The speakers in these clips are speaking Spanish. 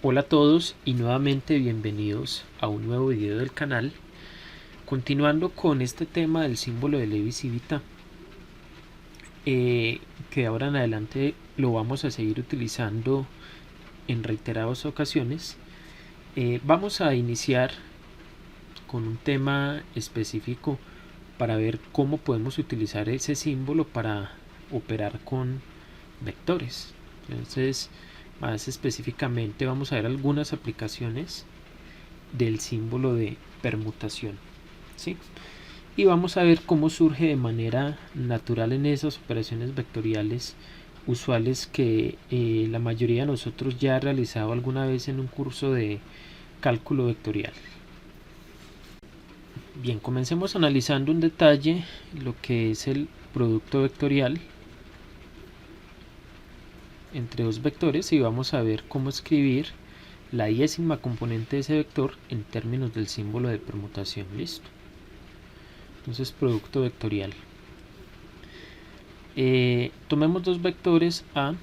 Hola a todos y nuevamente bienvenidos a un nuevo video del canal. Continuando con este tema del símbolo de Levi-Civita, que de ahora en adelante lo vamos a seguir utilizando en reiteradas ocasiones, vamos a iniciar con un tema específico para ver cómo podemos utilizar ese símbolo para operar con vectores. Entonces, más específicamente vamos a ver algunas aplicaciones del símbolo de permutación, ¿sí? Y vamos a ver cómo surge de manera natural en esas operaciones vectoriales usuales que la mayoría de nosotros ya ha realizado alguna vez en un curso de cálculo vectorial. Bien, comencemos analizando en detalle lo que es el producto vectorial entre dos vectores y vamos a ver cómo escribir la i-ésima componente de ese vector en términos del símbolo de permutación. Listo. Entonces, producto vectorial. Tomemos dos vectores A,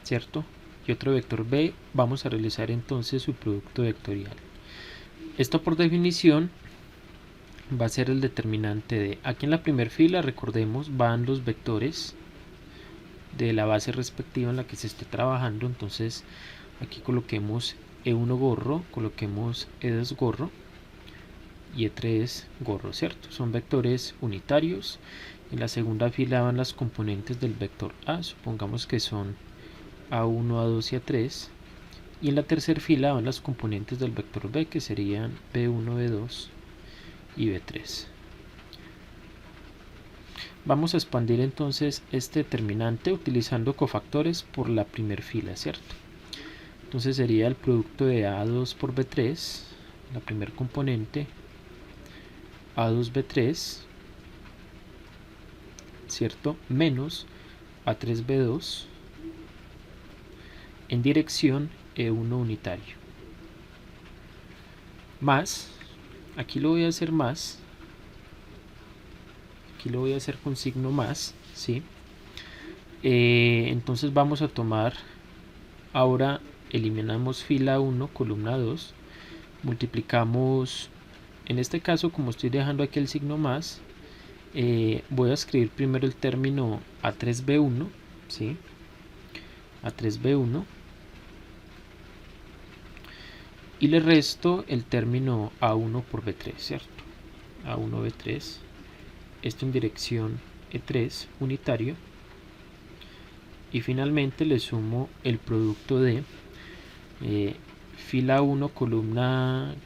¿cierto? Y otro vector B. Vamos a realizar entonces su producto vectorial. Esto por definición va a ser el determinante de. Aquí en la primera fila, recordemos, van los vectores de la base respectiva en la que se esté trabajando. Entonces aquí coloquemos E1 gorro, coloquemos E2 gorro y E3 gorro, ¿cierto? Son vectores unitarios. En la segunda fila van las componentes del vector A, supongamos que son A1, A2 y A3. Y en la tercera fila van las componentes del vector B, que serían B1, B2 y B3. Vamos a expandir entonces este determinante utilizando cofactores por la primera fila, ¿cierto? Entonces sería el producto de A2 por B3, la primera componente, A2B3, ¿cierto? Menos A3B2 en dirección E1 unitario. Más, aquí lo voy a hacer más, aquí lo voy a hacer con signo más, ¿sí? Entonces vamos a tomar, ahora eliminamos fila 1, columna 2, multiplicamos, en este caso como estoy dejando aquí el signo más, voy a escribir primero el término A3B1, ¿sí? A3B1, y le resto el término A1 por B3, ¿cierto? A1B3, esto en dirección E3 unitario, y finalmente le sumo el producto de fila 1, columna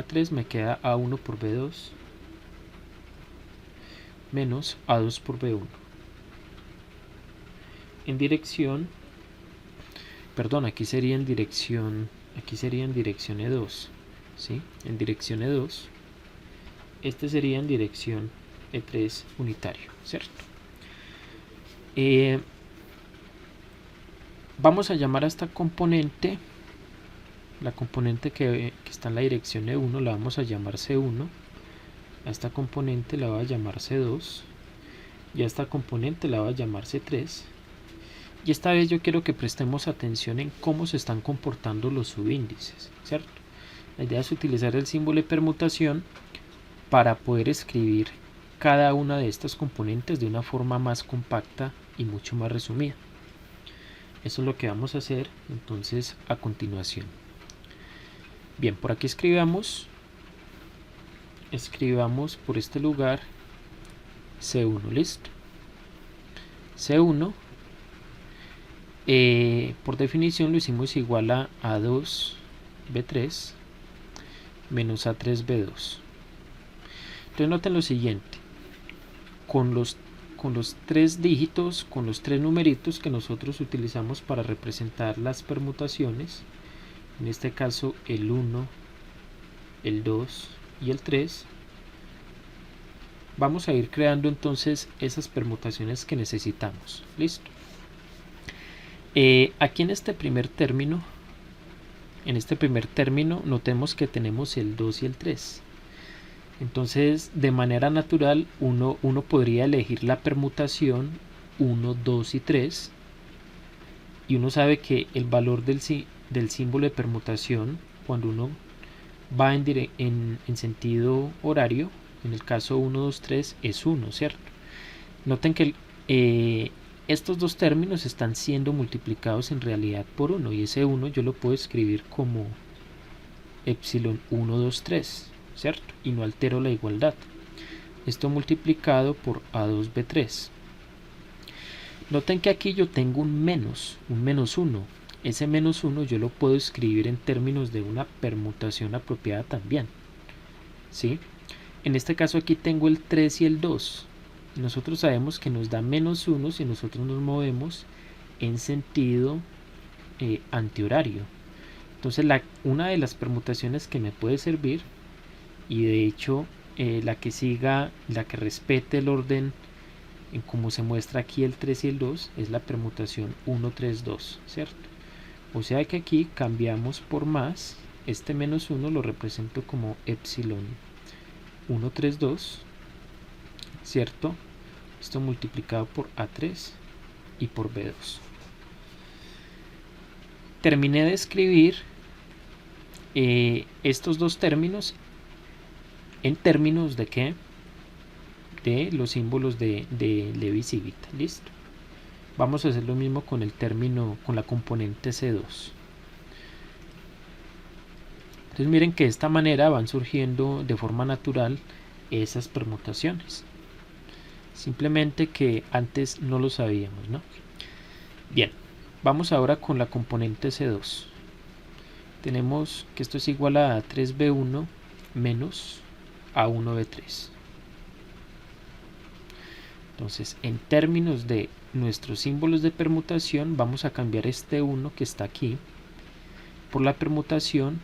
3, me queda A1 por B2 menos A2 por B1 en dirección, perdón, aquí sería en dirección E2, ¿sí? En dirección E2, este sería en dirección E3 unitario, ¿cierto? Vamos a llamar a esta componente, la componente que está en la dirección E1 la vamos a llamar C1, a esta componente la voy a llamar C2 y a esta componente la voy a llamar C3. Y esta vez yo quiero que prestemos atención en cómo se están comportando los subíndices, ¿cierto? La idea es utilizar el símbolo de permutación para poder escribir cada una de estas componentes de una forma más compacta y mucho más resumida. Eso es lo que vamos a hacer entonces a continuación. Bien, por aquí escribamos por este lugar C1, listo. C1 por definición lo hicimos igual a A2B3 menos A3B2. Entonces noten lo siguiente, con los tres dígitos, con los tres numeritos que nosotros utilizamos para representar las permutaciones, en este caso el 1, el 2 y el 3, vamos a ir creando entonces esas permutaciones que necesitamos. Listo. Aquí en este primer término notemos que tenemos el 2 y el 3. Entonces de manera natural uno podría elegir la permutación 1, 2 y 3, y uno sabe que el valor del símbolo de permutación cuando uno va en sentido horario. En el caso 1, 2, 3 es 1, ¿cierto? Noten que estos dos términos están siendo multiplicados en realidad por 1, y ese 1 yo lo puedo escribir como epsilon 1, 2, 3, ¿cierto? Y no altero la igualdad. Esto multiplicado por A2B3. Noten que aquí yo tengo un menos 1. Ese menos 1 yo lo puedo escribir en términos de una permutación apropiada también, ¿sí? En este caso aquí tengo el 3 y el 2. Nosotros sabemos que nos da menos 1 si nosotros nos movemos en sentido antihorario. Entonces una de las permutaciones que me puede servir, y de hecho la que respete el orden en como se muestra aquí el 3 y el 2, es la permutación 1, 3, 2, ¿cierto? O sea que aquí cambiamos por más, este menos 1 lo represento como epsilon 1, 3, 2, ¿cierto? Esto multiplicado por A3 y por B2. Terminé de escribir estos dos términos en términos de ¿qué? De los símbolos de Levi-Civita. Listo. Vamos a hacer lo mismo con el término, con la componente C2. Entonces miren que de esta manera van surgiendo de forma natural esas permutaciones. Simplemente que antes no lo sabíamos, ¿no? Bien, vamos ahora con la componente C2. Tenemos que esto es igual a A3B1 menos A1B3. Entonces, en términos de nuestros símbolos de permutación, vamos a cambiar este 1 que está aquí por la permutación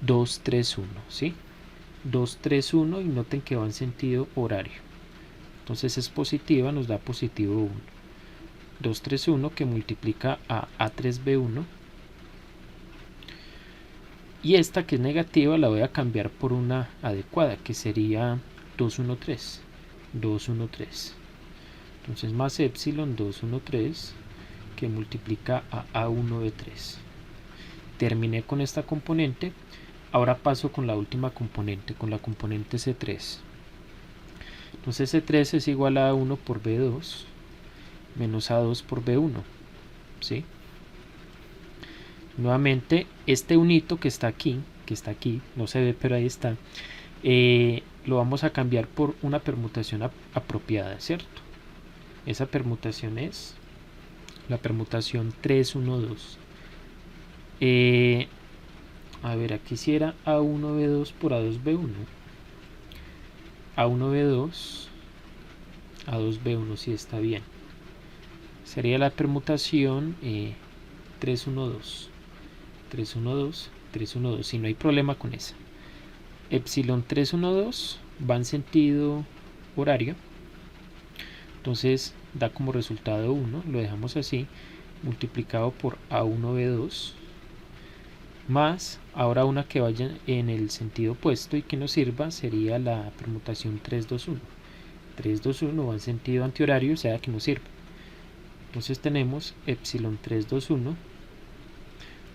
2, 3, 1, ¿sí? 2, 3, 1, y noten que va en sentido horario. Entonces es positiva, nos da positivo 1. 2, 3, 1 que multiplica a A3B1. Y esta que es negativa la voy a cambiar por una adecuada, que sería 2, 1, 3. 2, 1, 3. Entonces más epsilon 2, 1, 3 que multiplica a A1B3. Terminé con esta componente. Ahora paso con la última componente, con la componente C3. Entonces C3 es igual a 1 por B2 menos A2 por B1, ¿sí? Nuevamente este unito que está aquí, no se ve pero ahí está, lo vamos a cambiar por una permutación apropiada, ¿cierto? Esa permutación es la permutación 3, 1, 2. A ver, aquí si era A1B2 por A2B1. A1B2, A2B1, si está bien. Sería la permutación 3, 1, 2. 3, 1, 2, 3, 1, 2, si no hay problema con esa. Epsilon 3, 1, 2 va en sentido horario. Entonces da como resultado 1, lo dejamos así, multiplicado por A1B2, más, ahora una que vaya en el sentido opuesto y que nos sirva sería la permutación 3, 2, 1. 3, 2, 1 va en sentido antihorario, o sea que nos sirve. Entonces tenemos epsilon 3, 2, 1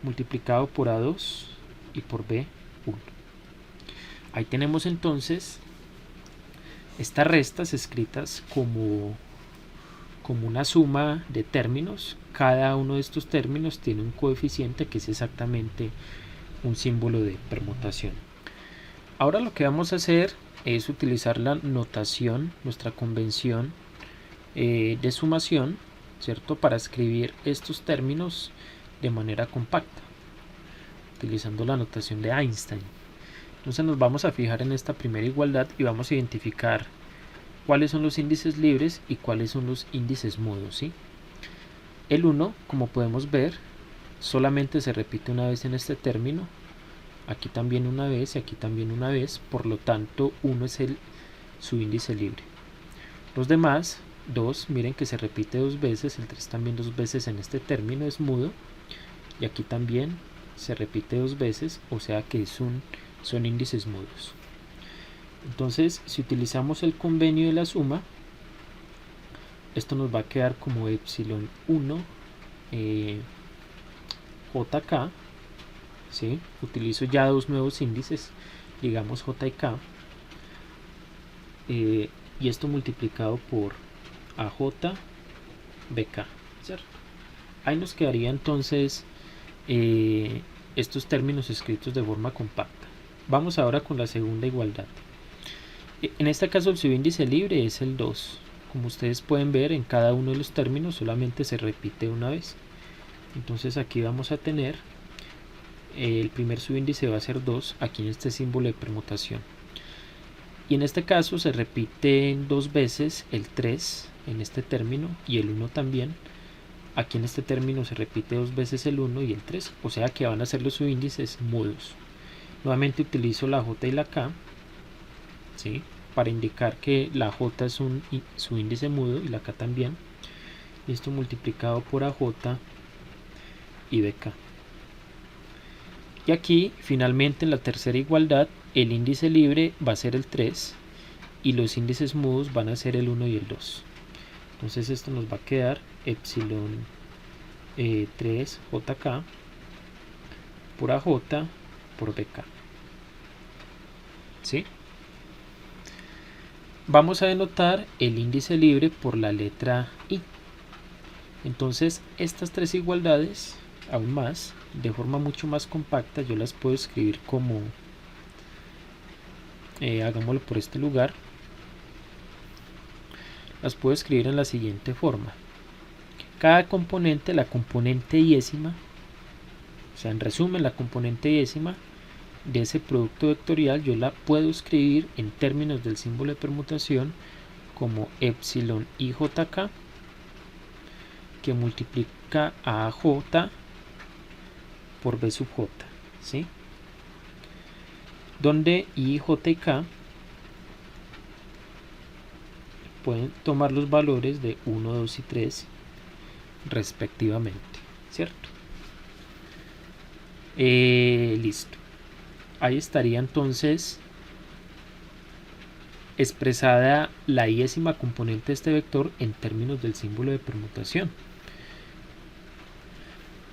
multiplicado por A2 y por B1. Ahí tenemos entonces estas restas escritas como una suma de términos. Cada uno de estos términos tiene un coeficiente que es exactamente un símbolo de permutación. Ahora lo que vamos a hacer es utilizar la notación, nuestra convención de sumación, ¿cierto? Para escribir estos términos de manera compacta, utilizando la notación de Einstein. Entonces nos vamos a fijar en esta primera igualdad y vamos a identificar cuáles son los índices libres y cuáles son los índices mudos, ¿sí? El 1, como podemos ver, solamente se repite una vez en este término, aquí también una vez y aquí también una vez, por lo tanto 1 es su índice libre. Los demás, 2, miren que se repite dos veces, el 3 también dos veces en este término, es mudo, y aquí también se repite dos veces, o sea que son índices mudos. Entonces, si utilizamos el convenio de la suma, esto nos va a quedar como epsilon 1 JK, ¿sí? Utilizo ya dos nuevos índices, digamos J y K, y esto multiplicado por AJ BK, ¿cierto? Ahí nos quedaría entonces estos términos escritos de forma compacta. Vamos ahora con la segunda igualdad. En este caso el subíndice libre es el 2. Como ustedes pueden ver, en cada uno de los términos solamente se repite una vez. Entonces aquí vamos a tener el primer subíndice va a ser 2 aquí en este símbolo de permutación. Y en este caso se repiten dos veces el 3 en este término y el 1 también. Aquí en este término se repite dos veces el 1 y el 3, o sea que van a ser los subíndices mudos. Nuevamente utilizo la J y la K, ¿sí? Para indicar que la J es un subíndice mudo y la K también. Y esto multiplicado por AJ y BK. Y aquí finalmente en la tercera igualdad el índice libre va a ser el 3 y los índices mudos van a ser el 1 y el 2. Entonces esto nos va a quedar epsilon 3 JK por AJ por BK. ¿Sí? Vamos a denotar el índice libre por la letra I. Entonces estas tres igualdades, aún más, de forma mucho más compacta, yo las puedo escribir como, hagámoslo por este lugar, las puedo escribir en la siguiente forma. Cada componente, la componente diésima, o sea, en resumen, la componente diésima de ese producto vectorial, yo la puedo escribir en términos del símbolo de permutación como epsilon IJK, que multiplica a J por B sub J, ¿sí? Donde I, J y K pueden tomar los valores de 1, 2 y 3 respectivamente, ¿cierto? Listo. Ahí estaría entonces expresada la diésima componente de este vector en términos del símbolo de permutación.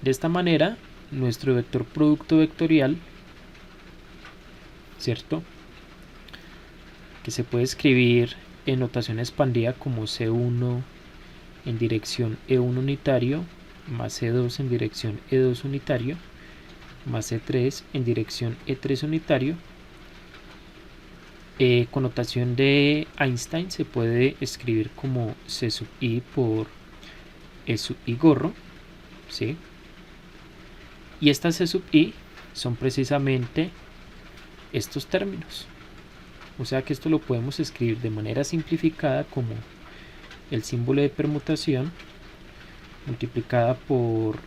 De esta manera, nuestro vector producto vectorial, ¿cierto?, que se puede escribir en notación expandida como C1 en dirección E1 unitario más C2 en dirección E2 unitario más C3 en dirección E3 unitario, con notación de Einstein se puede escribir como C sub I por E sub I gorro, ¿sí? Y estas C sub I son precisamente estos términos. O sea que esto lo podemos escribir de manera simplificada como el símbolo de permutación multiplicada por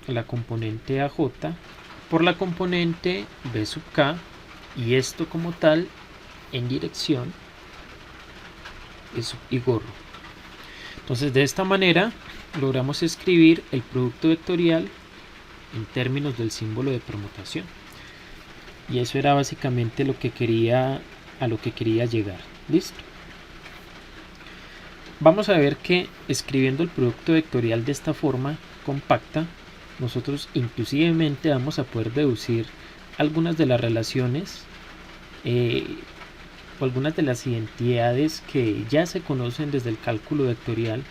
la componente AJ por la componente B sub K, y esto como tal en dirección E sub I gorro. Entonces de esta manera logramos escribir el producto vectorial en términos del símbolo de permutación. Y eso era básicamente a lo que quería llegar. ¿Listo? Vamos a ver que escribiendo el producto vectorial de esta forma compacta, nosotros inclusivemente vamos a poder deducir algunas de las relaciones o algunas de las identidades que ya se conocen desde el cálculo vectorial,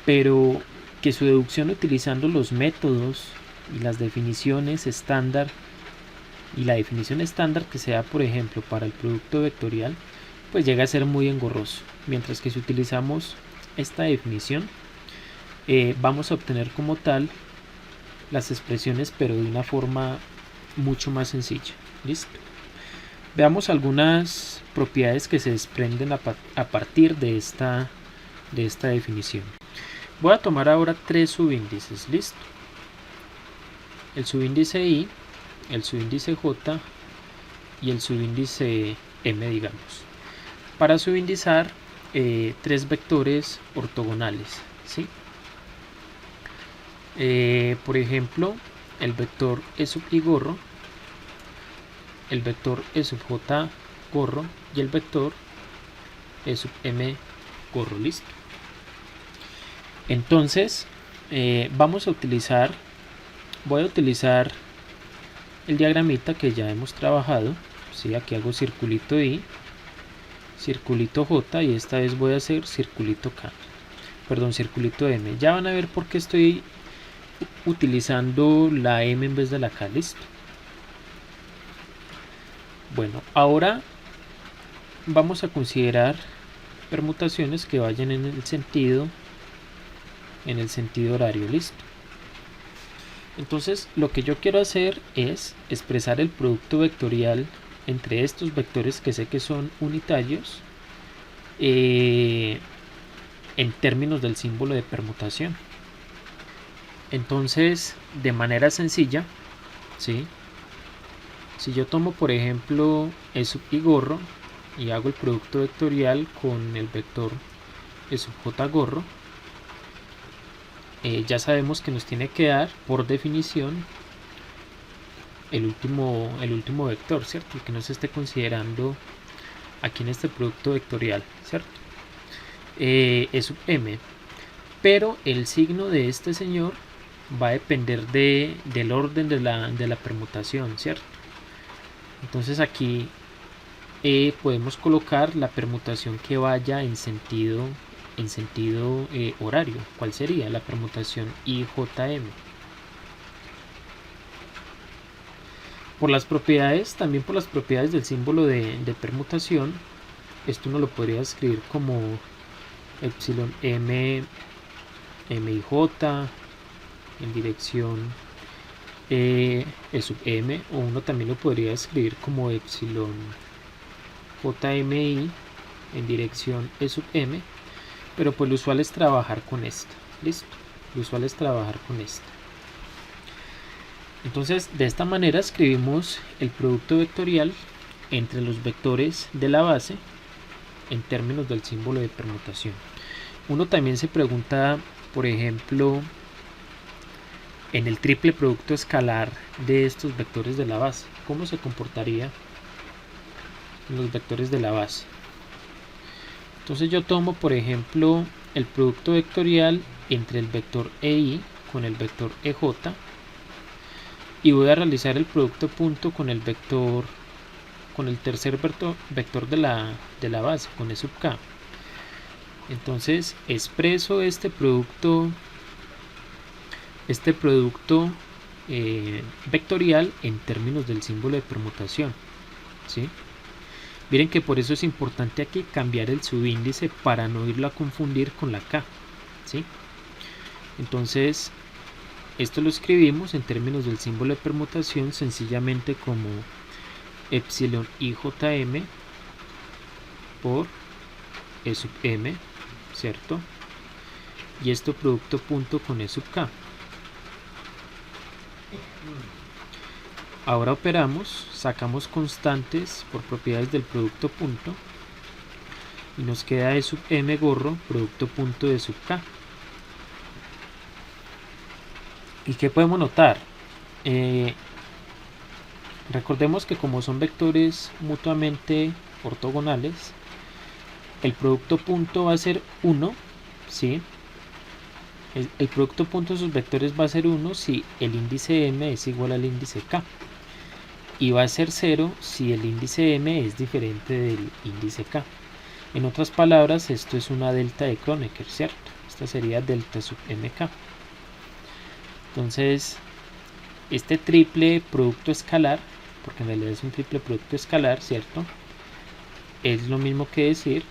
pero que su deducción utilizando los métodos y las definiciones estándar, y la definición estándar que se da, por ejemplo, para el producto vectorial, pues llega a ser muy engorroso. Mientras que si utilizamos esta definición, vamos a obtener como tal las expresiones, pero de una forma mucho más sencilla. ¿Listo? Veamos algunas propiedades que se desprenden a partir de esta definición. Voy a tomar ahora tres subíndices. ¿Listo? El subíndice I, el subíndice J y el subíndice M, digamos, para subindizar tres vectores ortogonales, ¿sí? Por ejemplo, el vector E sub I gorro, el vector E sub J gorro y el vector E sub M gorro. Listo. Entonces vamos a utilizar voy a utilizar el diagramita que ya hemos trabajado. ¿Sí? Aquí hago circulito I, circulito J, y esta vez voy a hacer circulito K, perdón, circulito M. Ya van a ver por qué estoy utilizando la M en vez de la K. Listo. Bueno, ahora vamos a considerar permutaciones que vayan en el sentido horario. Listo. Entonces lo que yo quiero hacer es expresar el producto vectorial entre estos vectores que sé que son unitarios en términos del símbolo de permutación. Entonces, de manera sencilla, ¿sí? Si yo tomo por ejemplo E sub I gorro y hago el producto vectorial con el vector E sub J gorro, ya sabemos que nos tiene que dar por definición el último vector, ¿cierto? El que no se esté considerando aquí en este producto vectorial, ¿cierto? E sub M. Pero el signo de este señor va a depender del orden de la permutación, ¿cierto? Entonces aquí podemos colocar la permutación que vaya en sentido horario. ¿Cuál sería? La permutación IJM. Por las propiedades, también por las propiedades del símbolo de permutación, esto uno lo podría escribir como epsilon M MIJ en dirección E sub M, o uno también lo podría escribir como epsilon JMI en dirección E sub M, pero pues lo usual es trabajar con esta. Listo, lo usual es trabajar con esta. Entonces de esta manera escribimos el producto vectorial entre los vectores de la base en términos del símbolo de permutación. Uno también se pregunta, por ejemplo, en el triple producto escalar de estos vectores de la base, ¿cómo se comportaría en los vectores de la base? Entonces yo tomo por ejemplo el producto vectorial entre el vector EI con el vector EJ y voy a realizar el producto punto con el tercer vector de la base, con E sub K. Entonces expreso este producto vectorial en términos del símbolo de permutación, ¿sí? Miren que por eso es importante aquí cambiar el subíndice para no irlo a confundir con la K, ¿sí? Entonces esto lo escribimos en términos del símbolo de permutación sencillamente como epsilon IJM por E sub M, ¿cierto? Y esto producto punto con E sub K. Ahora operamos, sacamos constantes por propiedades del producto punto y nos queda E sub M gorro producto punto de sub K. ¿Y qué podemos notar? Recordemos que como son vectores mutuamente ortogonales, el producto punto va a ser 1, ¿sí? El producto punto de sus vectores va a ser 1 si el índice M es igual al índice K. Y va a ser 0 si el índice M es diferente del índice K. En otras palabras, esto es una delta de Kronecker, ¿cierto? Esta sería delta sub MK. Entonces, este triple producto escalar, porque en realidad es un triple producto escalar, ¿cierto? Es lo mismo que decir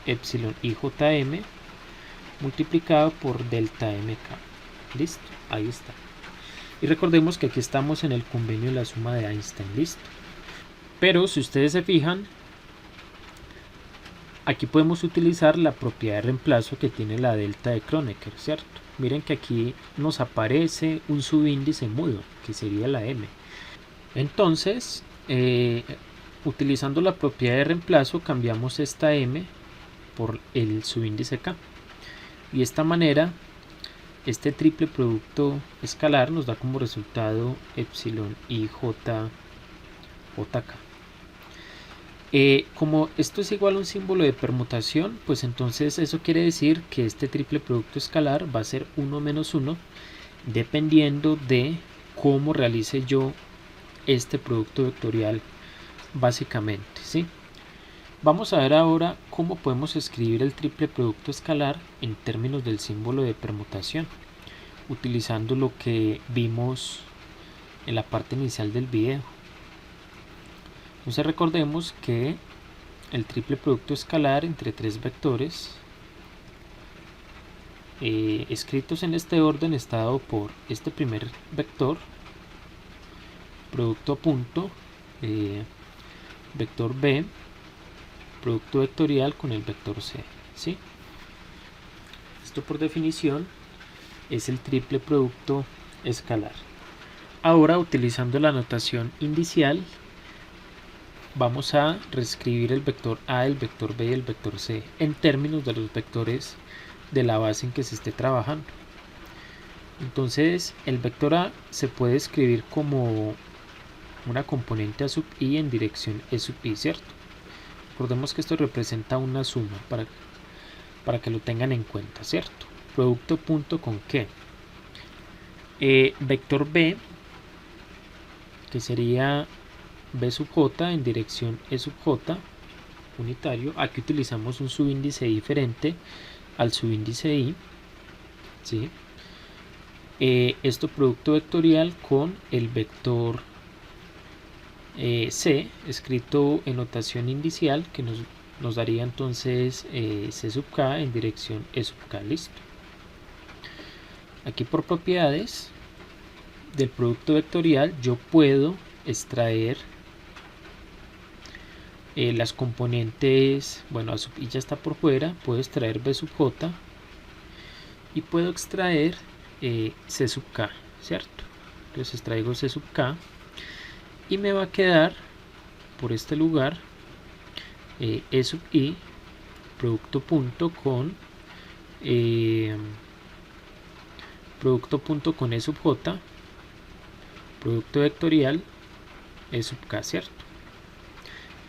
epsilon IJM multiplicado por delta MK. Listo, ahí está. Y recordemos que aquí estamos en el convenio de la suma de Einstein. Listo. Pero si ustedes se fijan, aquí podemos utilizar la propiedad de reemplazo que tiene la delta de Kronecker, ¿cierto? Miren que aquí nos aparece un subíndice mudo, que sería la M. Entonces, utilizando la propiedad de reemplazo, cambiamos esta M por el subíndice K. Y de esta manera, este triple producto escalar nos da como resultado epsilon IJK. Como esto es igual a un símbolo de permutación, pues entonces eso quiere decir que este triple producto escalar va a ser 1 menos 1 dependiendo de cómo realice yo este producto vectorial básicamente, ¿sí? Vamos a ver ahora cómo podemos escribir el triple producto escalar en términos del símbolo de permutación, utilizando lo que vimos en la parte inicial del video. Entonces recordemos que el triple producto escalar entre tres vectores escritos en este orden está dado por este primer vector, producto punto, vector B, producto vectorial con el vector C, ¿sí? Esto por definición es el triple producto escalar. Ahora, utilizando la notación indicial, vamos a reescribir el vector A, el vector B y el vector C en términos de los vectores de la base en que se esté trabajando. Entonces, el vector A se puede escribir como una componente A sub i en dirección E sub i, ¿cierto? Recordemos que esto representa una suma para que lo tengan en cuenta, ¿cierto? Producto punto con qué. Vector B, que sería B sub j en dirección E sub j, unitario. Aquí utilizamos un subíndice diferente al subíndice i, ¿sí? Esto producto vectorial con el vector C, escrito en notación indicial, que nos daría entonces C sub k en dirección E sub k, listo. Aquí por propiedades del producto vectorial yo puedo extraer las componentes, bueno, A sub i ya está por fuera, puedo extraer B sub j y puedo extraer C sub k, ¿cierto? Entonces extraigo C sub k y me va a quedar por este lugar E sub i, producto punto con E sub j, producto vectorial E sub k, ¿cierto?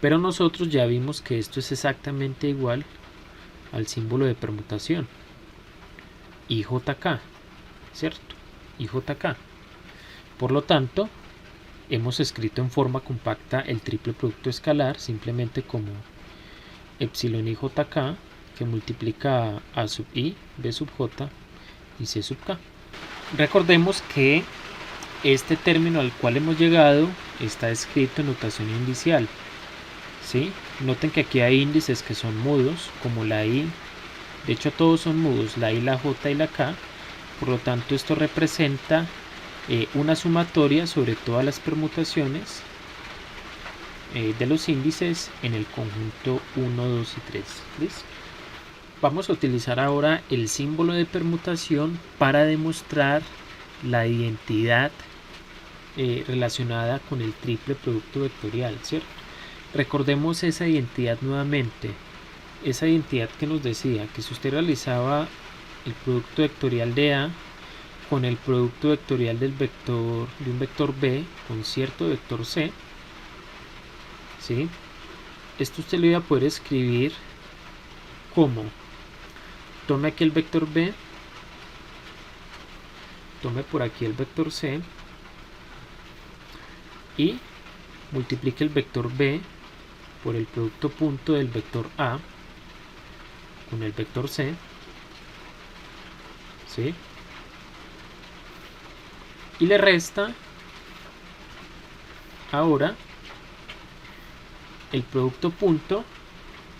Pero nosotros ya vimos que esto es exactamente igual al símbolo de permutación, IJK, ¿cierto? IJK. Por lo tanto, hemos escrito en forma compacta el triple producto escalar simplemente como epsilon IJK, que multiplica A sub i, B sub j y C sub k. Recordemos que este término al cual hemos llegado está escrito en notación indicial, ¿sí? Noten que aquí hay índices que son mudos, como la i, de hecho todos son mudos, la i, la j y la k. Por lo tanto, esto representa una sumatoria sobre todas las permutaciones de los índices en el conjunto 1, 2 y 3. ¿Listo? Vamos a utilizar ahora el símbolo de permutación para demostrar la identidad relacionada con el triple producto vectorial, ¿cierto? Recordemos esa identidad nuevamente, esa identidad que nos decía que si usted realizaba el producto vectorial de A con el producto vectorial de un vector B con cierto vector C, ¿sí? Esto usted lo iba a poder escribir como: tome aquí el vector B, tome por aquí el vector C y multiplique el vector B por el producto punto del vector A con el vector C, ¿sí? Y le resta ahora el producto punto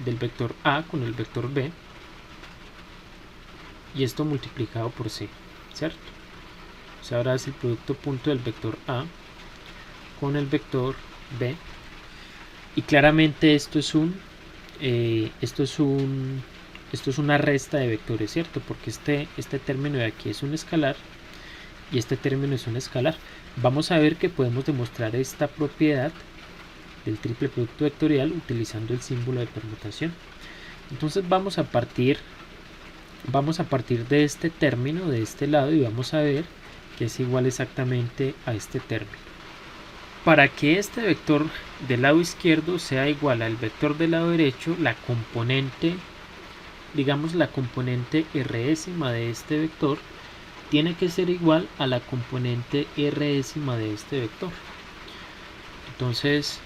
del vector A con el vector B y esto multiplicado por C, ¿cierto? O sea, ahora es el producto punto del vector A con el vector B, y claramente esto es una resta de vectores, ¿cierto? Porque este término de aquí es un escalar y este término es un escalar. Vamos a ver que podemos demostrar esta propiedad del triple producto vectorial utilizando el símbolo de permutación. Entonces vamos a partir de este término de este lado y vamos a ver que es igual exactamente a este término. Para que este vector del lado izquierdo sea igual al vector del lado derecho, la componente, digamos la componente r décima de este vector, tiene que ser igual a la componente r décima de este vector. Entonces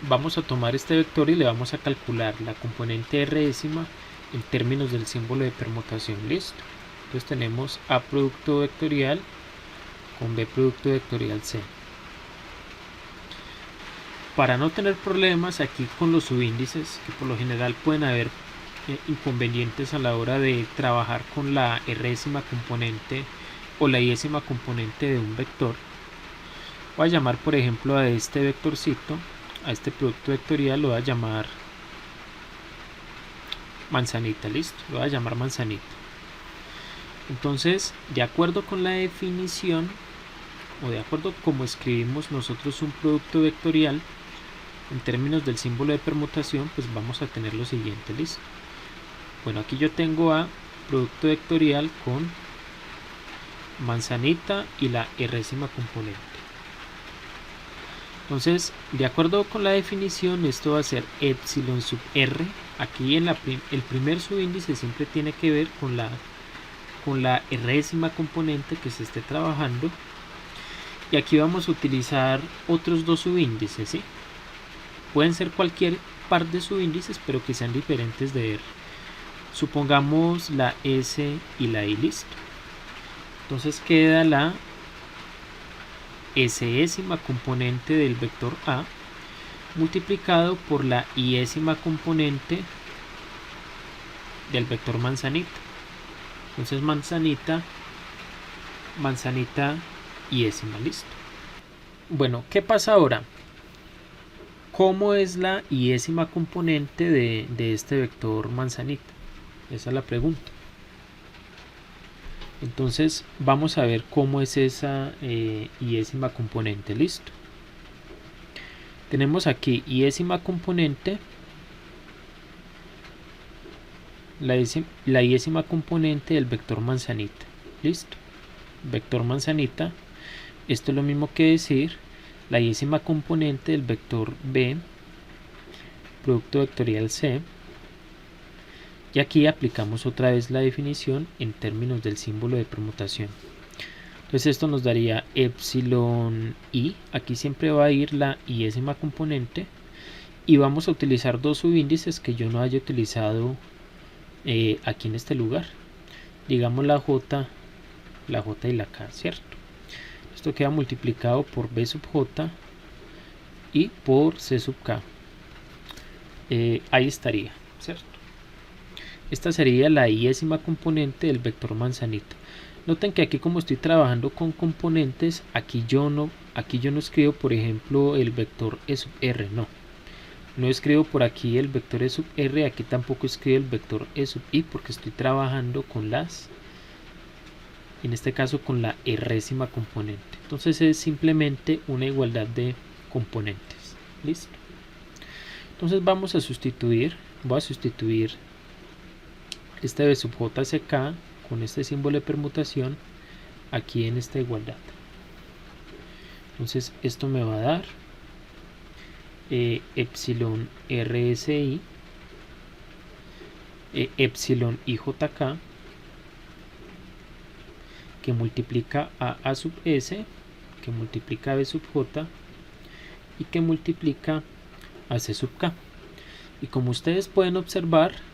vamos a tomar este vector y le vamos a calcular la componente r décima en términos del símbolo de permutación. Listo. Entonces tenemos A producto vectorial con B producto vectorial C. Para no tener problemas aquí con los subíndices, que por lo general pueden haber inconvenientes a la hora de trabajar con la r décima componente o la y décima componente de un vector, voy a llamar por ejemplo a este vectorcito, a este producto vectorial lo voy a llamar manzanita. Listo, lo voy a llamar manzanita. Entonces, de acuerdo con la definición o de acuerdo como escribimos nosotros un producto vectorial en términos del símbolo de permutación, pues vamos a tener lo siguiente. Listo. Bueno, aquí yo tengo a producto vectorial con manzanita y la r décima componente. Entonces, de acuerdo con la definición, esto va a ser epsilon sub r. Aquí en el primer subíndice siempre tiene que ver con la r décima componente que se esté trabajando. Y aquí vamos a utilizar otros dos subíndices, ¿sí? Pueden ser cualquier par de subíndices, pero que sean diferentes de r. Supongamos la S y la I. Listo. Entonces queda la S décima componente del vector A multiplicado por la Y décima componente del vector manzanita. Entonces manzanita Y décima. Listo. Bueno, ¿qué pasa ahora? ¿Cómo es la Y décima componente de este vector manzanita? Esa es la pregunta. Entonces vamos a ver cómo es esa y décima componente. Listo. Tenemos aquí y décima componente, la y décima componente del vector manzanita. Listo. Vector manzanita. Esto es lo mismo que decir la y décima componente del vector B producto vectorial C. Y aquí aplicamos otra vez la definición en términos del símbolo de permutación. Entonces esto nos daría epsilon i. Aquí siempre va a ir la y décima componente. Y vamos a utilizar dos subíndices que yo no haya utilizado aquí en este lugar. Digamos la j y la k, ¿cierto? Esto queda multiplicado por b sub j y por c sub k. Ahí estaría, ¿cierto? Esta sería la y décima componente del vector manzanita. Noten que aquí, como estoy trabajando con componentes, aquí yo no escribo por ejemplo el vector e sub r, no escribo por aquí el vector e sub r, aquí tampoco escribo el vector e sub i, porque estoy trabajando con en este caso con la r décima componente. Entonces es simplemente una igualdad de componentes. Listo. Entonces vamos a sustituir, voy a sustituir este b sub j c k con este símbolo de permutación aquí en esta igualdad. Entonces esto me va a dar epsilon rsi epsilon ijk que multiplica a sub s, que multiplica a b sub j y que multiplica a c sub k. Y como ustedes pueden observar,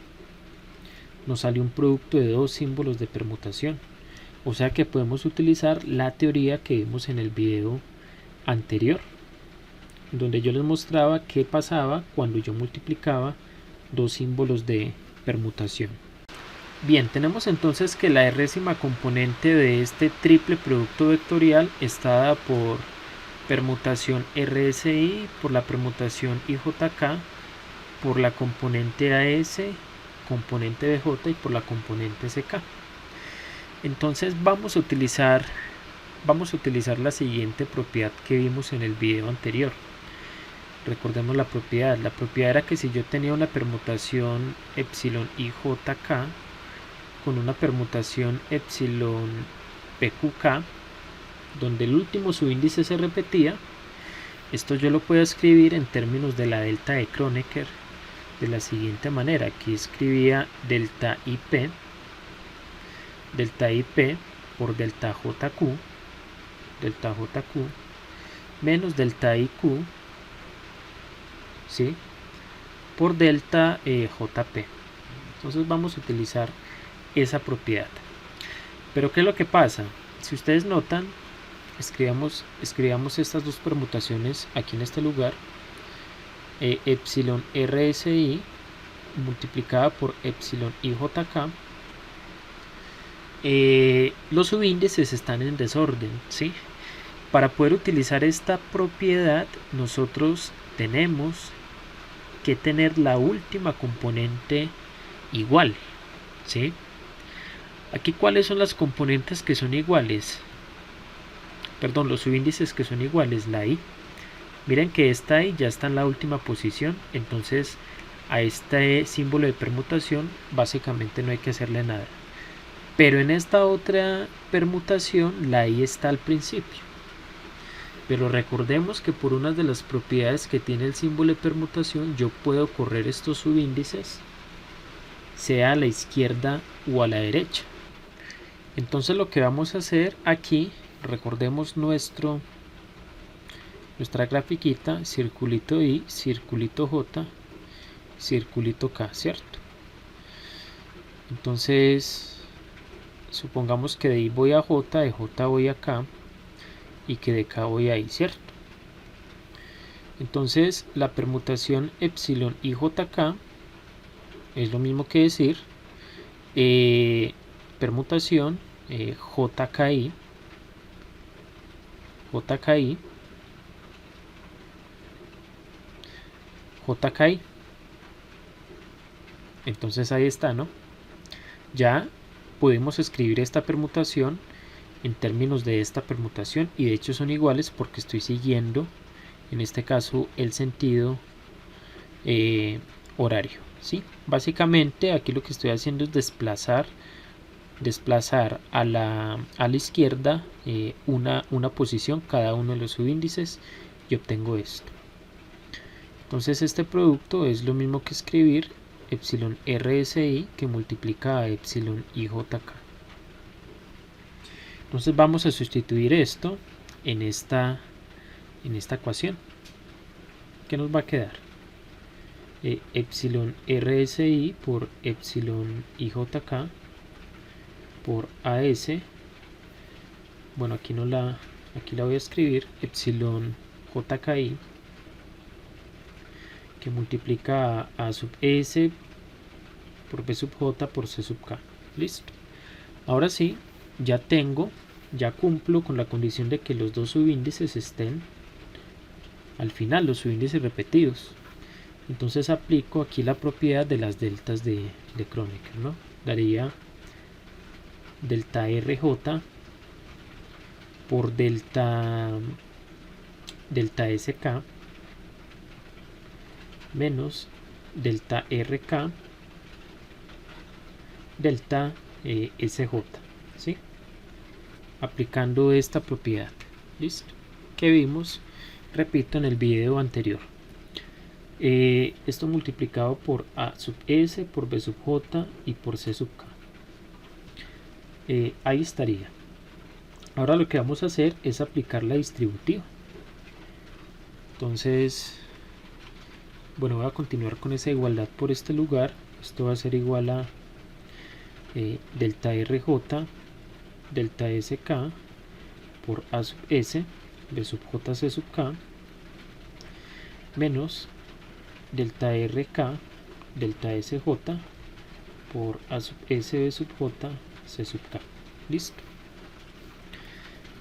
nos sale un producto de dos símbolos de permutación. O sea que podemos utilizar la teoría que vimos en el video anterior, donde yo les mostraba qué pasaba cuando yo multiplicaba dos símbolos de permutación. Bien, tenemos entonces que la r décima componente de este triple producto vectorial está dada por permutación RSI, por la permutación IJK, por la componente AS, componente BJ y por la componente CK. Entonces vamos a utilizar la siguiente propiedad que vimos en el video anterior. Recordemos la propiedad era que si yo tenía una permutación epsilon IJK con una permutación epsilon PQK, donde el último subíndice se repetía, esto yo lo puedo escribir en términos de la delta de Kronecker de la siguiente manera. Aquí escribía delta IP delta IP por delta JQ menos delta IQ, ¿sí?, por delta JP. Entonces vamos a utilizar esa propiedad. Pero ¿qué es lo que pasa? Si ustedes notan, escribamos estas dos permutaciones aquí en este lugar. Epsilon RSI multiplicada por epsilon IJK. Los subíndices están en desorden, ¿sí? Para poder utilizar esta propiedad, nosotros tenemos que tener la última componente igual, ¿sí? Aquí, ¿cuáles son las componentes que son iguales? Perdón, los subíndices que son iguales, la I. Miren que esta I ya está en la última posición, entonces a este símbolo de permutación básicamente no hay que hacerle nada. Pero en esta otra permutación la I está al principio. Pero recordemos que por una de las propiedades que tiene el símbolo de permutación, yo puedo correr estos subíndices, sea a la izquierda o a la derecha. Entonces lo que vamos a hacer aquí, recordemos nuestra grafiquita, circulito I, circulito J, circulito K, ¿cierto? Entonces, supongamos que de I voy a J, de J voy a K, y que de K voy a I, ¿cierto? Entonces, la permutación epsilon IJK es lo mismo que decir permutación JKI, JKI. Entonces ahí está, ¿no? Ya podemos escribir esta permutación en términos de esta permutación, y de hecho son iguales porque estoy siguiendo en este caso el sentido horario, ¿sí? Básicamente aquí lo que estoy haciendo es desplazar a la izquierda una posición cada uno de los subíndices, y obtengo esto. Entonces este producto es lo mismo que escribir epsilon RSI que multiplica a epsilon IJK. Entonces vamos a sustituir esto en esta ecuación. ¿Qué nos va a quedar? Epsilon RSI por epsilon IJK por AS. Bueno, aquí la voy a escribir epsilon JKI que multiplica a sub S por B sub J por C sub K. Listo. Ahora sí, ya cumplo con la condición de que los dos subíndices estén al final, los subíndices repetidos. Entonces aplico aquí la propiedad de las deltas de Kronecker, ¿no? Daría delta RJ por delta SK menos delta RK delta SJ, ¿sí? Aplicando esta propiedad, ¿listo? Que vimos, repito, en el video anterior. Esto multiplicado por A sub S, por B sub J y por C sub K. Ahí estaría. Ahora lo que vamos a hacer es aplicar la distributiva. Entonces, bueno, voy a continuar con esa igualdad por este lugar. Esto va a ser igual a delta RJ delta SK por A sub S, B sub J, C sub K menos delta RK delta SJ por A sub S, B sub J, C sub K. Listo.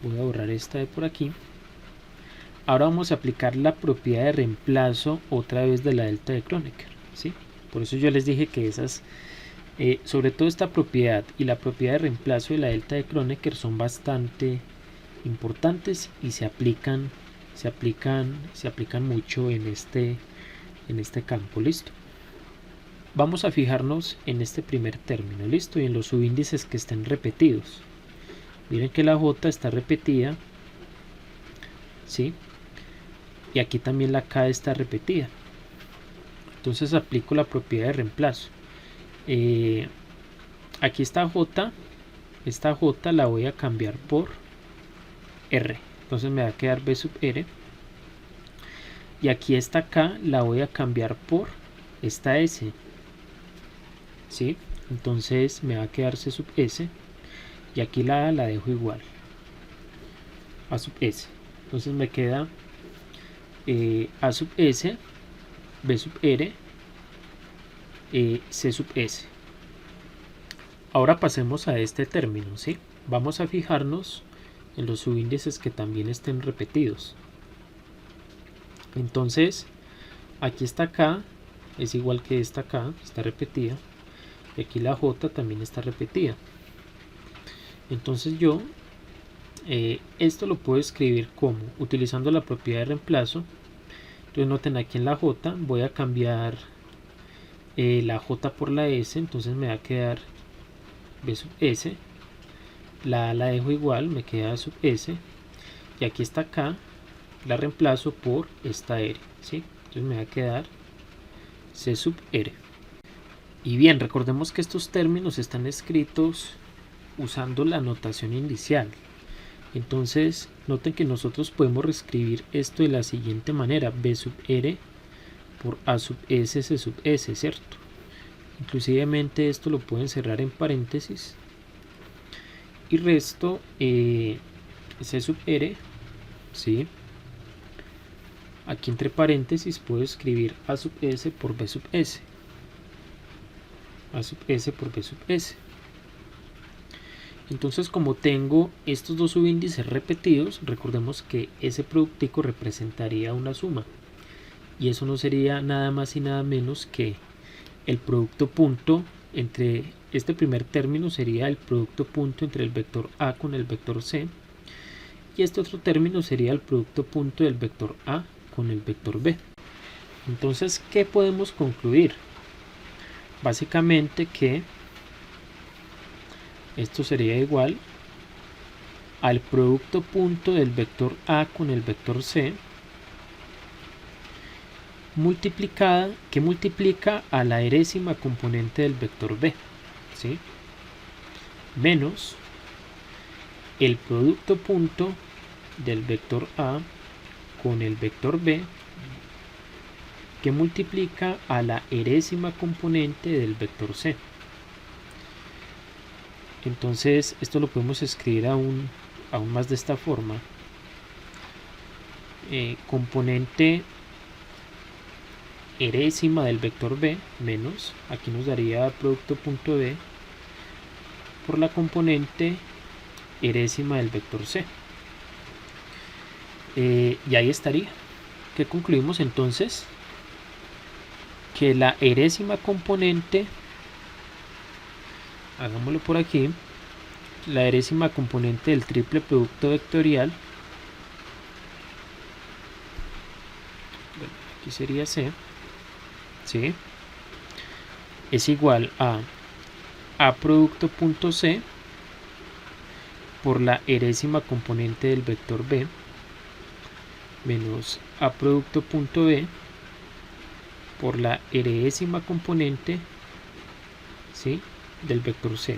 Voy a borrar esta de por aquí. Ahora vamos a aplicar la propiedad de reemplazo otra vez de la delta de Kronecker, ¿sí? Por eso yo les dije que esas, sobre todo esta propiedad y la propiedad de reemplazo de la delta de Kronecker son bastante importantes y se aplican mucho en este campo. Listo. Vamos a fijarnos en este primer término, listo, y en los subíndices que estén repetidos. Miren que la J está repetida, ¿sí? Y aquí también la K está repetida. Entonces aplico la propiedad de reemplazo. Aquí está J esta J la voy a cambiar por R, entonces me va a quedar B sub R, y aquí esta K la voy a cambiar por esta S, ¿sí? Entonces me va a quedar C sub S, y aquí la A la dejo igual a sub S, entonces me queda A sub S, B sub R, C sub S. Ahora pasemos a este término, ¿sí? Vamos a fijarnos en los subíndices que también estén repetidos. Entonces, aquí esta K es igual que esta K, está repetida, y aquí la J también está repetida. Entonces yo esto lo puedo escribir como, utilizando la propiedad de reemplazo. Entonces noten, aquí en la J voy a cambiar la J por la S, entonces me va a quedar B sub S, la A la dejo igual, me queda sub S, y aquí está K, la reemplazo por esta R, ¿sí? Entonces me va a quedar C sub R. Y bien, recordemos que estos términos están escritos usando la notación indicial. Entonces noten que nosotros podemos reescribir esto de la siguiente manera: B sub R por A sub S, C sub S, ¿cierto? Inclusivemente esto lo pueden cerrar en paréntesis, y resto C sub R, ¿sí? Aquí entre paréntesis puedo escribir A sub S por B sub S, A sub S por B sub S. Entonces, como tengo estos dos subíndices repetidos, recordemos que ese productico representaría una suma, y eso no sería nada más y nada menos que el producto punto entre este primer término, sería el producto punto entre el vector A con el vector C, y este otro término sería el producto punto del vector A con el vector B. Entonces, ¿qué podemos concluir? Básicamente que esto sería igual al producto punto del vector A con el vector C que multiplica a la erésima componente del vector B, ¿sí? Menos el producto punto del vector A con el vector B que multiplica a la erésima componente del vector C. Entonces esto lo podemos escribir aún más de esta forma: componente erésima del vector B menos, aquí nos daría producto punto B por la componente erésima del vector C. Y ahí estaría. ¿Qué concluimos entonces? Que la erésima componente, hagámoslo por aquí, la erésima componente del triple producto vectorial, bueno, aquí sería C, ¿sí? Es igual a producto punto C por la erésima componente del vector B menos A producto punto B por la erésima componente, ¿sí?, del vector C.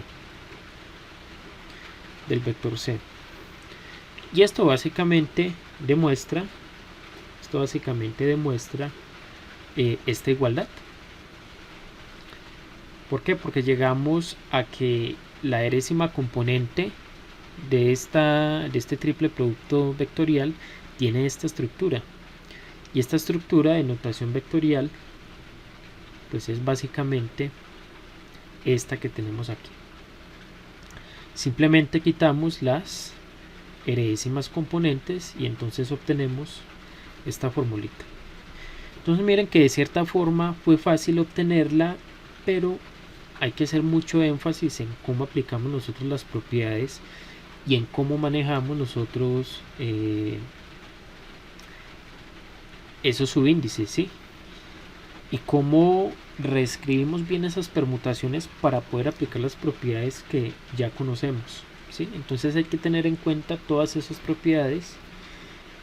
Y esto básicamente demuestra esta igualdad. ¿Por qué? Porque llegamos a que la erésima componente de este triple producto vectorial tiene esta estructura, y esta estructura de notación vectorial pues es básicamente esta que tenemos aquí. Simplemente quitamos las erésimas componentes y entonces obtenemos esta formulita. Entonces miren que de cierta forma fue fácil obtenerla, pero hay que hacer mucho énfasis en cómo aplicamos nosotros las propiedades y en cómo manejamos nosotros esos subíndices, ¿sí? Y cómo reescribimos bien esas permutaciones para poder aplicar las propiedades que ya conocemos, ¿sí? Entonces hay que tener en cuenta todas esas propiedades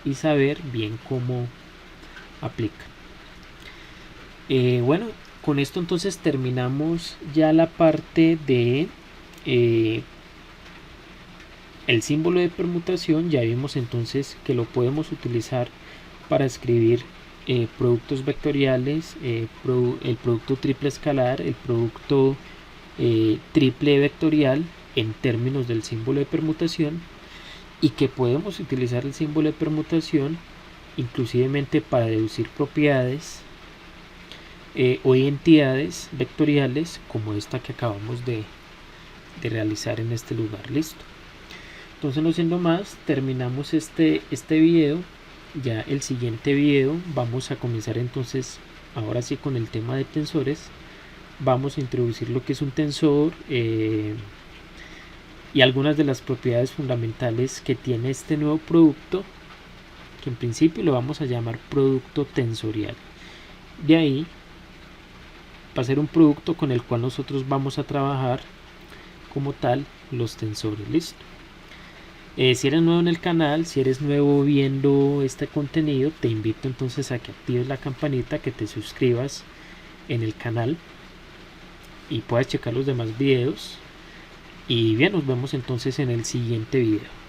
y saber bien cómo aplican. Bueno, con esto entonces terminamos ya la parte de El símbolo de permutación ya vimos entonces que lo podemos utilizar para escribir productos vectoriales, el producto triple escalar, el producto triple vectorial en términos del símbolo de permutación, y que podemos utilizar el símbolo de permutación inclusivemente para deducir propiedades o identidades vectoriales como esta que acabamos de realizar en este lugar. Listo. Entonces, no siendo más, terminamos este video. Ya el siguiente video vamos a comenzar entonces ahora sí con el tema de tensores. Vamos a introducir lo que es un tensor y algunas de las propiedades fundamentales que tiene este nuevo producto, que en principio lo vamos a llamar producto tensorial. De ahí va a ser un producto con el cual nosotros vamos a trabajar como tal los tensores. Listo. Si eres nuevo en el canal, si eres nuevo viendo este contenido, te invito entonces a que actives la campanita, que te suscribas en el canal y puedas checar los demás videos. Y bien, nos vemos entonces en el siguiente video.